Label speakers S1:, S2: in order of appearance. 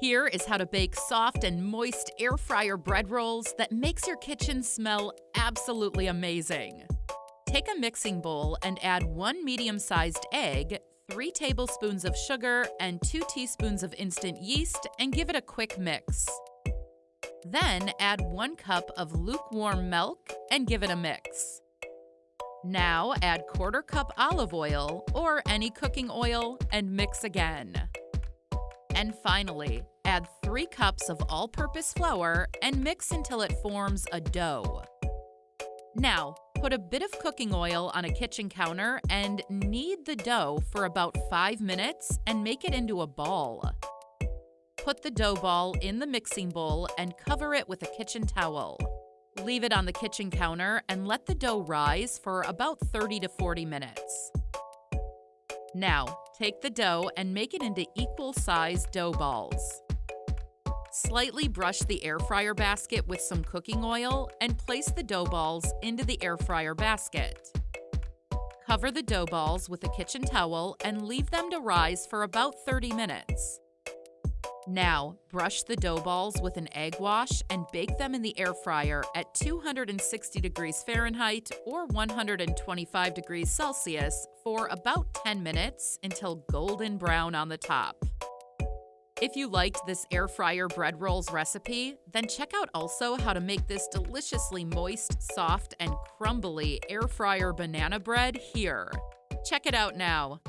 S1: Here is how to bake soft and moist air fryer bread rolls that makes your kitchen smell absolutely amazing. Take a mixing bowl and add 1 medium-sized egg, 3 tablespoons of sugar, and 2 teaspoons of instant yeast and give it a quick mix. Then add 1 cup of lukewarm milk and give it a mix. Now add 1/4 cup olive oil or any cooking oil and mix again. And finally, add 3 cups of all-purpose flour and mix until it forms a dough. Now, put a bit of cooking oil on a kitchen counter and knead the dough for about 5 minutes and make it into a ball. Put the dough ball in the mixing bowl and cover it with a kitchen towel. Leave it on the kitchen counter and let the dough rise for about 30 to 40 minutes. Now, take the dough and make it into equal-sized dough balls. Slightly brush the air fryer basket with some cooking oil and place the dough balls into the air fryer basket. Cover the dough balls with a kitchen towel and leave them to rise for about 30 minutes. Now, brush the dough balls with an egg wash and bake them in the air fryer at 260 degrees Fahrenheit or 125 degrees Celsius for about 10 minutes until golden brown on the top. If you liked this air fryer bread rolls recipe, then check out also how to make this deliciously moist, soft, and crumbly air fryer banana bread here. Check it out now.